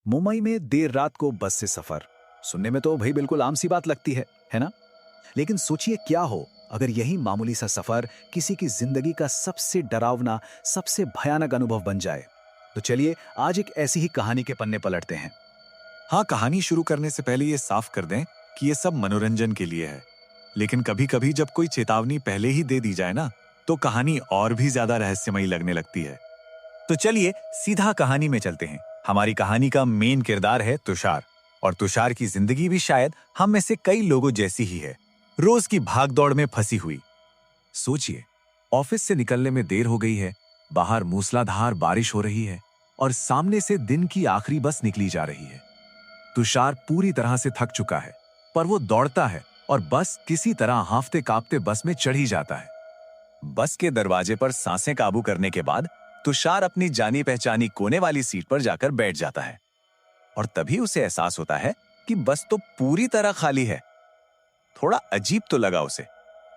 मुंबई में देर रात को बस से सफर सुनने में तो भाई बिल्कुल आम सी बात लगती है ना। लेकिन सोचिए क्या हो अगर यही मामूली सा सफर किसी की जिंदगी का सबसे डरावना, सबसे भयानक अनुभव बन जाए। तो चलिए आज एक ऐसी ही कहानी के पन्ने पलटते हैं। हाँ, कहानी शुरू करने से पहले ये साफ कर दें कि ये सब मनोरंजन के लिए है। लेकिन कभी-कभी जब कोई चेतावनी पहले ही दे दी जाए ना, तो कहानी और भी ज्यादा रहस्यमयी लगने लगती है। तो चलिए सीधा कहानी में चलते हैं। हमारी कहानी का मेन किरदार है तुषार, और तुषार की जिंदगी भी शायद हम में से कई लोगों जैसी ही है, रोज की भागदौड़ में फंसी हुई। सोचिए, ऑफिस से निकलने में देर हो गई है, बाहर मूसलाधार बारिश हो रही है और सामने से दिन की आखिरी बस निकली जा रही है। तुषार पूरी तरह से थक चुका है, पर वो दौड़ता है और बस किसी तरह हांफते कांपते बस में चढ़ ही जाता है। बस के दरवाजे पर सांसें काबू करने के बाद तुषार अपनी जानी पहचानी कोने वाली सीट पर जाकर बैठ जाता है। और तभी उसे एहसास होता है कि बस तो पूरी तरह खाली है। थोड़ा अजीब तो लगा उसे।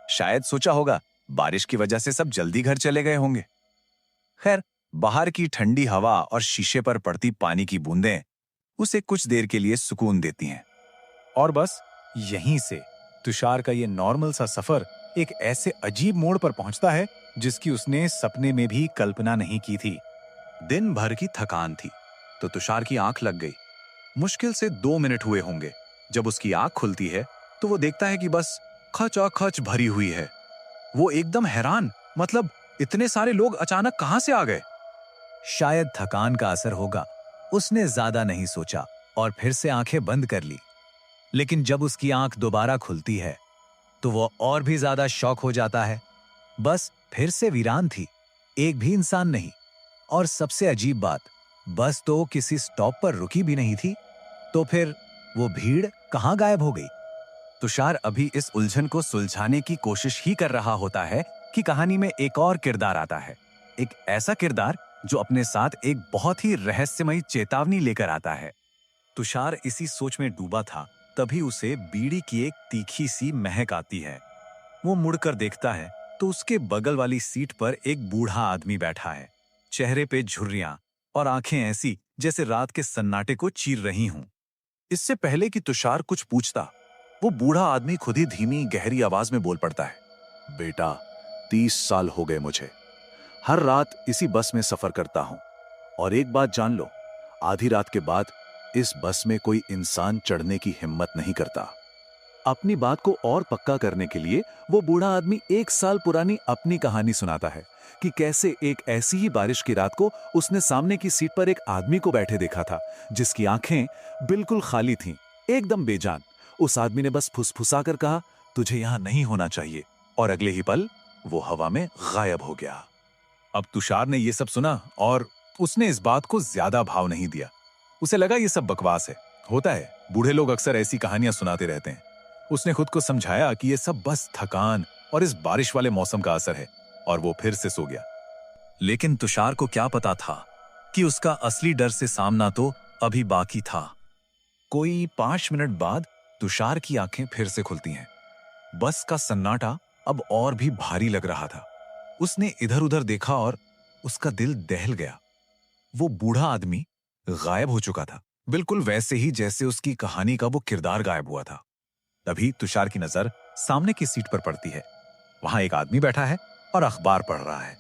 शायद सोचा होगा बारिश की वजह से सब जल्दी घर चले गए होंगे। खैर, बाहर की ठंडी हवा और शीशे पर पड़ती पानी की बूंदें उसे कुछ देर के लिए सुकून देती हैं। और बस यहीं से तुषार का ये नॉर्मल सा सफर एक ऐसे अजीब मोड़ पर पहुंचता है जिसकी उसने सपने में भी कल्पना नहीं की थी। दिन भर की थकान थी, तो तुषार की आंख लग गई। मुश्किल से 2 मिनट हुए होंगे। जब उसकी आंख खुलती है तो वो देखता है कि बस खचाखच भरी हुई है। वो एकदम हैरान, मतलब इतने सारे लोग अचानक कहां से आ गए। शायद थकान का असर होगा, उसने ज्यादा नहीं सोचा और फिर से आंखें बंद कर ली। लेकिन जब उसकी आंख दोबारा खुलती है तो वो और भी ज्यादा शॉक हो जाता है। बस फिर से वीरान थी, एक भी इंसान नहीं। और सबसे अजीब बात, बस तो किसी स्टॉप पर रुकी भी नहीं थी। तो फिर वो भीड़ कहां गायब हो गई? तुषार अभी इस उलझन को सुलझाने की कोशिश ही कर रहा होता है कि कहानी में एक और किरदार आता है। एक ऐसा किरदार जो अपने साथ एक बहुत ही रहस्यमयी चेतावनी लेकर आता है। तुषार इसी सोच में डूबा था, तभी उसे बीड़ी की एक तीखी सी महक आती है। वो मुड़कर देखता है तो उसके बगल वाली सीट पर एक बूढ़ा आदमी बैठा है। चेहरे पे झुर्रियां और आंखें ऐसी जैसे रात के सन्नाटे को चीर रही हों। इससे पहले कि तुषार कुछ पूछता, वो बूढ़ा आदमी खुद ही धीमी गहरी आवाज में बोल पड़ता है, बेटा, 30 साल हो गए मुझे। हर रात इसी बस में सफर करता हूं। और एक बात जान लो, आधी रात के बाद इस बस में कोई इंसान चढ़ने की हिम्मत नहीं करता। अपनी बात को और पक्का करने के लिए वो बूढ़ा आदमी 1 साल पुरानी अपनी कहानी सुनाता है कि कैसे एक ऐसी ही बारिश की रात को उसने सामने की सीट पर एक आदमी को बैठे देखा था, जिसकी आंखें बिल्कुल खाली थीं, एकदम बेजान। उस आदमी ने बस फुसफुसाकर कहा, तुझे यहां नहीं होना चाहिए, और अगले ही पल वो हवा में गायब हो गया। अब तुषार ने ये सब सुना और उसने इस बात को ज्यादा भाव नहीं दिया। उसे लगा ये सब बकवास है। होता है, बूढ़े लोग अक्सर ऐसी कहानियां सुनाते रहते हैं। उसने खुद को समझाया कि ये सब बस थकान और इस बारिश वाले मौसम का असर है, और वो फिर से सो गया। लेकिन तुषार को क्या पता था कि उसका असली डर से सामना तो अभी बाकी था। कोई 5 मिनट बाद तुषार की आंखें फिर से खुलती हैं। बस का सन्नाटा अब और भी भारी लग रहा था। उसने इधर उधर देखा और उसका दिल दहल गया। वो बूढ़ा आदमी गायब हो चुका था, बिल्कुल वैसे ही जैसे उसकी कहानी का वो किरदार गायब हुआ था। तभी तुषार की नजर सामने की सीट पर पड़ती है। वहां एक आदमी बैठा है और अखबार पढ़ रहा है।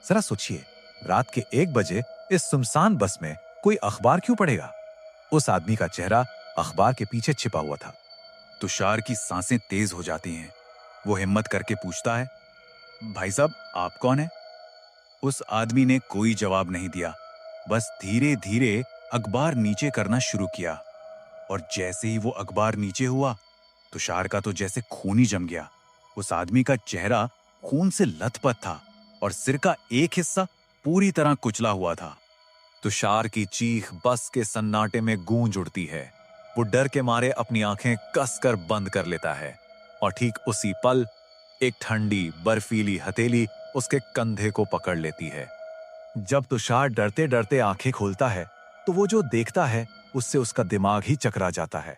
जरा सोचिए, रात के 1 बजे इस सुनसान बस में कोई अखबार क्यों पढ़ेगा? उस आदमी का चेहरा अखबार के पीछे छिपा हुआ था। तुषार की सांसें तेज हो जाती हैं। वो हिम्मत करके पूछता है, भाई साहब, आप कौन है? उस आदमी ने कोई जवाब नहीं दिया, बस धीरे धीरे अखबार नीचे करना शुरू किया। और जैसे ही वो अखबार नीचे हुआ, तुषार का तो जैसे खून ही जम गया। उस आदमी का चेहरा खून से लथपथ था और सिर का एक हिस्सा पूरी तरह कुचला हुआ था। तुषार की चीख बस के सन्नाटे में गूंज उठती है। वो डर के मारे अपनी आंखें कसकर बंद कर लेता है, और ठीक उसी पल एक ठंडी बर्फीली हथेली उसके कंधे को पकड़ लेती है। जब तुषार डरते डरते आंखें खोलता है तो वो जो देखता है उससे उसका दिमाग ही चकरा जाता है।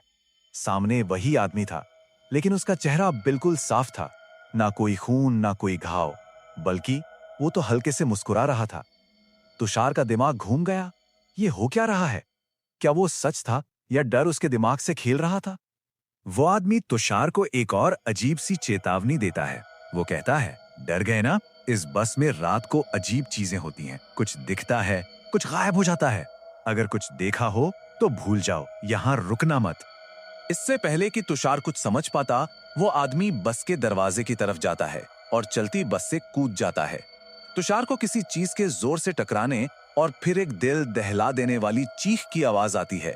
सामने वही आदमी था, लेकिन उसका चेहरा बिल्कुल साफ था। ना कोई खून, ना कोई घाव, बल्कि वो तो हल्के से मुस्कुरा रहा था। तुषार का दिमाग घूम गया। ये हो क्या रहा है? क्या वो सच था या डर उसके दिमाग से खेल रहा था? वो आदमी तुषार को एक और अजीब सी चेतावनी देता है। वो कहता है, डर गए ना? इस बस में रात को अजीब चीजें होती हैं। कुछ दिखता है, कुछ गायब हो जाता है। अगर कुछ देखा हो तो भूल जाओ, यहाँ रुकना मत। इससे पहले कि तुषार कुछ समझ पाता, वो आदमी बस के दरवाजे की तरफ जाता है और चलती बस से कूद जाता है। तुषार को किसी चीज के जोर से टकराने और फिर एक दिल दहला देने वाली चीख की आवाज आती है।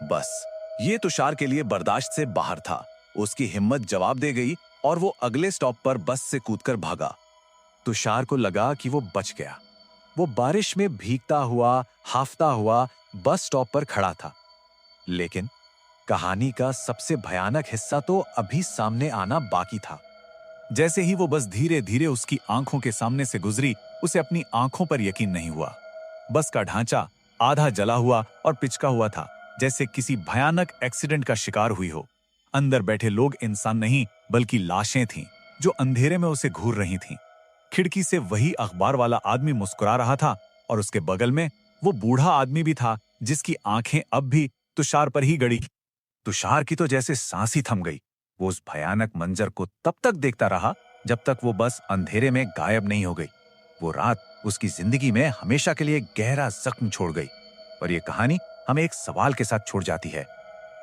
बस ये तुषार के लिए बर्दाश्त से बाहर था। उसकी हिम्मत जवाब दे गई और वो अगले स्टॉप पर बस से कूदकर भागा। तुषार को लगा कि वो बच गया। वो बारिश में भीगता हुआ, हाफता हुआ बस स्टॉप पर खड़ा था। लेकिन कहानी का सबसे भयानक हिस्सा तो अभी सामने आना बाकी था। जैसे ही वो बस धीरे धीरे उसकी आंखों के सामने से गुजरी, उसे अपनी आंखों पर यकीन नहीं हुआ। बस का ढांचा आधा जला हुआ और पिचका हुआ था, जैसे किसी भयानक एक्सीडेंट का शिकार हुई हो। अंदर बैठे लोग इंसान नहीं बल्कि लाशें थीं, जो अंधेरे में उसे घूर रही थीं। खिड़की से वही अखबार वाला आदमी मुस्कुरा रहा था और उसके बगल में वो बूढ़ा आदमी भी था, जिसकी आंखें अब भी तुषार पर ही गड़ी। तुषार की तो जैसे सांस ही थम गई। वो उस भयानक मंजर को तब तक देखता रहा जब तक वो बस अंधेरे में गायब नहीं हो गई। वो रात उसकी जिंदगी में हमेशा के लिए गहरा जख्म छोड़ गई। और ये कहानी हमें एक सवाल के साथ छोड़ जाती है,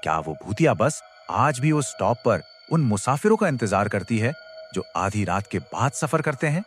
क्या वो भूतिया बस आज भी उस स्टॉप पर उन मुसाफिरों का इंतजार करती है जो आधी रात के बाद सफर करते हैं?